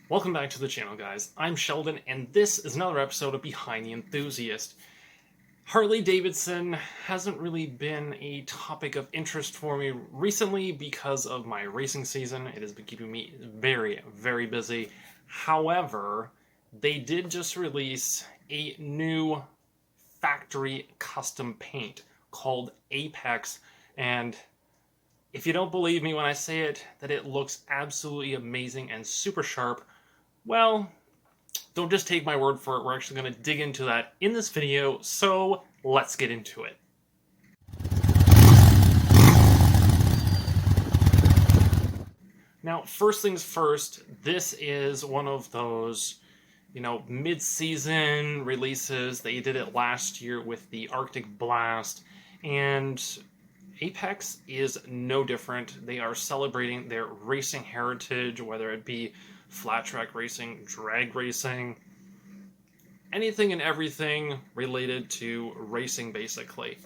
Welcome back to the channel, guys. I'm Sheldon, and this is another episode of Behind the Enthusiast. Harley-Davidson hasn't really been a topic of interest for me recently because of my racing season. It has been keeping me very, very busy. However, they did just release a new factory custom paint called Apex, and if you don't believe me when I say that it looks absolutely amazing and super sharp, well, don't just take my word for it. We're actually going to dig into that in this video, so let's get into it. Now, first things first, this is one of those, mid-season releases. They did it last year with the Arctic Blast, and Apex is no different. They are celebrating their racing heritage, whether it be flat track racing, drag racing, anything and everything related to racing, basically.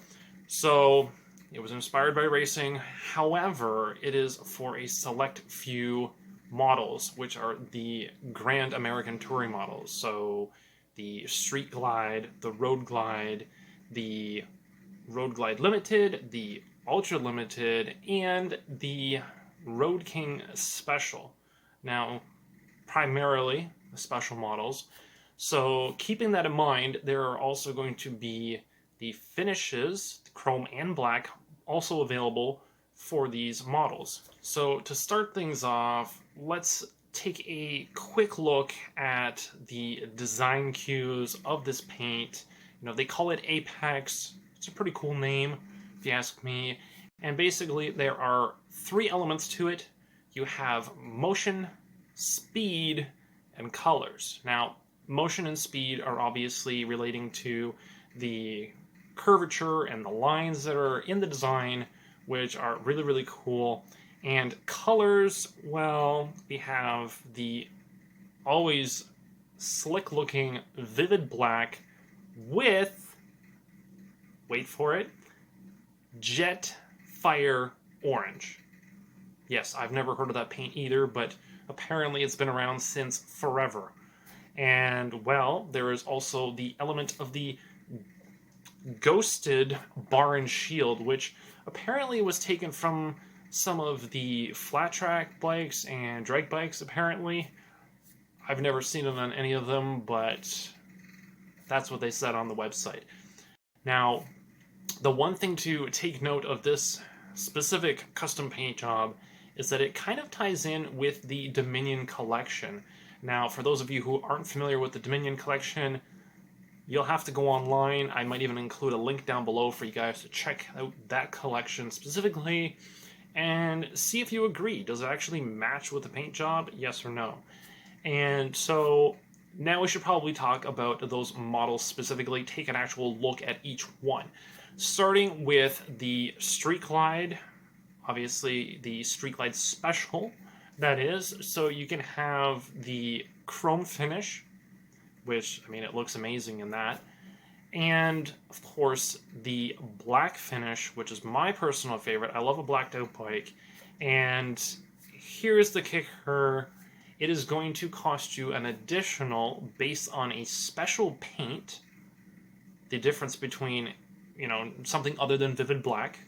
So it was inspired by racing. However, it is for a select few models, which are the Grand American Touring models. So the Street Glide, the Road Glide, the Road Glide Limited, the Ultra Limited, and the Road King Special. Now, primarily the special models. So keeping that in mind, there are also going to be the finishes, chrome and black, also available for these models. So to start things off, let's take a quick look at the design cues of this paint. They call it Apex. It's a pretty cool name, if you ask me. And basically, there are three elements to it. You have motion, speed, and colors. Now, motion and speed are obviously relating to the curvature and the lines that are in the design, which are really, really cool. And colors, well, we have the always slick-looking vivid black with, wait for it, jet fire orange. Yes, I've never heard of that paint either, but apparently it's been around since forever. And, well, there is also the element of the ghosted bar and shield, which apparently was taken from some of the flat track bikes and drag bikes, apparently. I've never seen it on any of them, but that's what they said on the website. Now, the one thing to take note of this specific custom paint job is that it kind of ties in with the Dominion collection. Now, for those of you who aren't familiar with the Dominion collection, you'll have to go online. I might even include a link down below for you guys to check out that collection specifically and see if you agree. Does it actually match with the paint job? Yes or no? And so now we should probably talk about those models specifically, take an actual look at each one. Starting with the Street Glide, obviously the Street Glide Special, that is. So you can have the chrome finish, which, I mean, it looks amazing in that. And, of course, the black finish, which is my personal favorite. I love a blacked out bike. And here's the kicker. It is going to cost you an additional, based on a special paint, the difference between, something other than vivid black,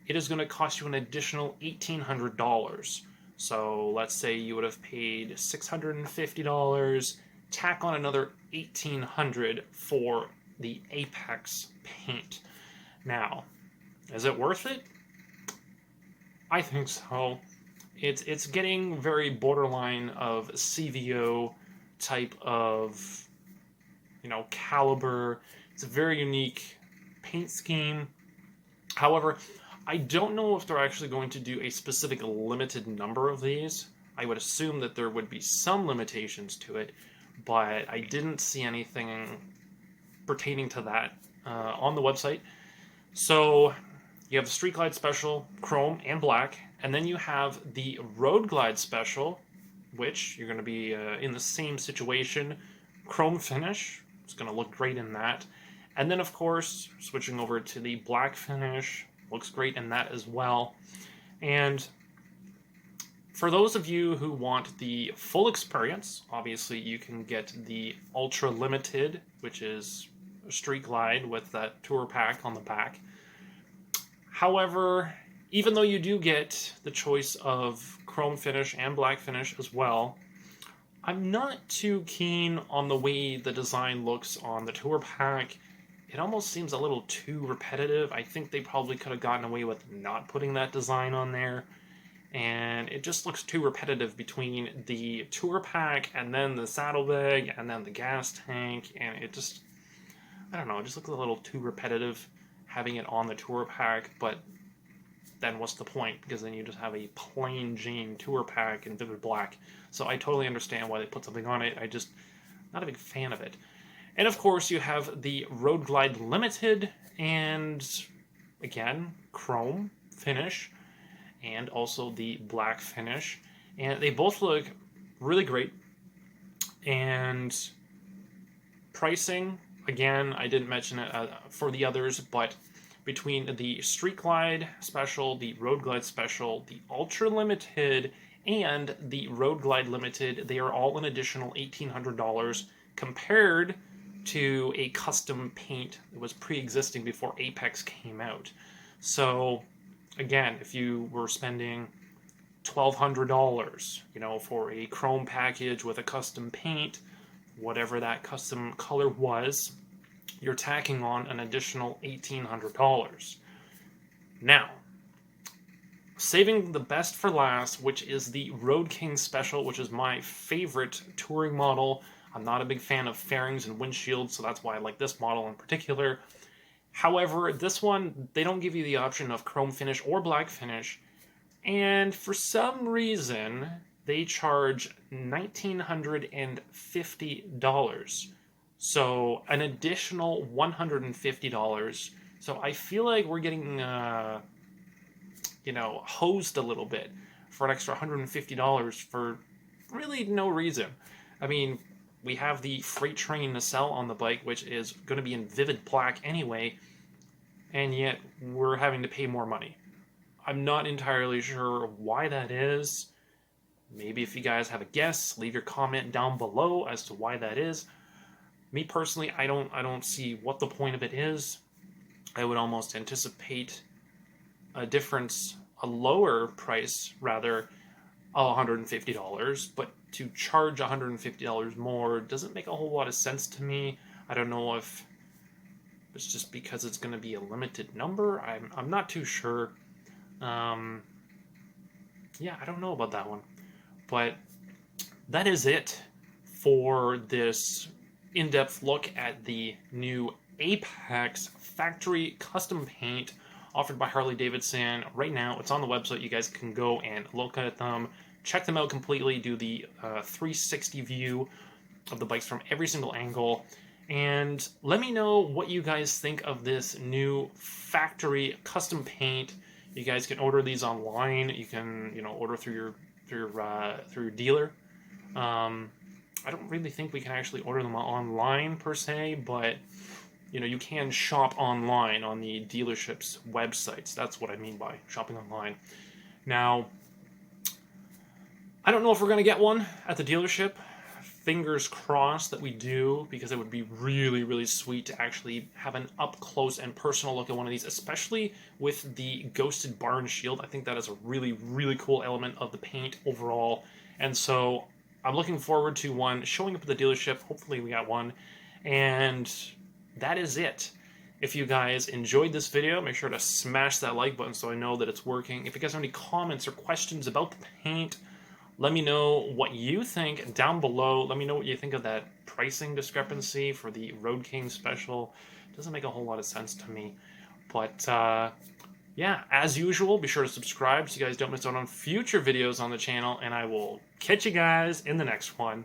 it is going to cost you an additional $1,800. So let's say you would have paid $650, tack on another $1,800 for the Apex paint. Now, is it worth it? I think so. It's getting very borderline of CVO type of, caliber. It's a very unique paint scheme. However, I don't know if they're actually going to do a specific limited number of these. I would assume that there would be some limitations to it, but I didn't see anything pertaining to that on the website. So you have the Street Glide Special, chrome and black, and then you have the Road Glide Special, which you're going to be in the same situation, chrome finish. It's going to look great in that. And then, of course, switching over to the black finish, looks great in that as well. And For those of you who want the full experience, obviously you can get the Ultra Limited, which is a Street Glide with that tour pack on the back. However, even though you do get the choice of chrome finish and black finish as well, I'm not too keen on the way the design looks on the tour pack. It almost seems a little too repetitive. I think they probably could have gotten away with not putting that design on there. And it just looks too repetitive between the tour pack and then the saddlebag and then the gas tank. And it just, I don't know, it just looks a little too repetitive having it on the tour pack. But then what's the point? Because then you just have a plain Jane tour pack in vivid black. So I totally understand why they put something on it. I just, not a big fan of it. And of course you have the Road Glide Limited and, again, chrome finish and also the black finish. And they both look really great. And pricing, again, I didn't mention it for the others, but between the Street Glide Special, the Road Glide Special, the Ultra Limited, and the Road Glide Limited, they are all an additional $1,800 compared to a custom paint that was pre-existing before Apex came out. So, again, if you were spending $1,200, you know, for a chrome package with a custom paint, whatever that custom color was, you're tacking on an additional $1,800. Now, saving the best for last, which is the Road King Special, which is my favorite touring model. I'm not a big fan of fairings and windshields, so that's why I like this model in particular. However, this one, they don't give you the option of chrome finish or black finish, and for some reason, they charge $1,950. So, an additional $150. So, I feel like we're getting, hosed a little bit for an extra $150 for really no reason. I mean, we have the freight train nacelle on the bike, which is going to be in vivid black anyway, and yet we're having to pay more money. I'm not entirely sure why that is. Maybe if you guys have a guess, leave your comment down below as to why that is. Me personally, I don't see what the point of it is. I would almost anticipate a difference, a lower price rather, of $150, but to charge $150 more doesn't make a whole lot of sense to me. I don't know if it's just because it's going to be a limited number. I'm not too sure. Yeah, I don't know about that one. But that is it for this in-depth look at the new Apex factory custom paint offered by Harley-Davidson. Right now, it's on the website. You guys can go and look at them, check them out completely, do the 360 view of the bikes from every single angle, and let me know what you guys think of this new factory custom paint. You guys can order these online. You can, order through your dealer. I don't really think we can actually order them online per se, but you can shop online on the dealership's websites. That's what I mean by shopping online. Now, I don't know if we're going to get one at the dealership. Fingers crossed that we do, because it would be really, really sweet to actually have an up-close and personal look at one of these, especially with the Ghosted Barn Shield. I think that is a really, really cool element of the paint overall. And so I'm looking forward to one showing up at the dealership. Hopefully we got one. And that is it. If you guys enjoyed this video, make sure to smash that like button so I know that it's working. If you guys have any comments or questions about the paint, let me know what you think down below. Let me know what you think of that pricing discrepancy for the Road King Special. It doesn't make a whole lot of sense to me. But, yeah, as usual, be sure to subscribe so you guys don't miss out on future videos on the channel. And I will catch you guys in the next one.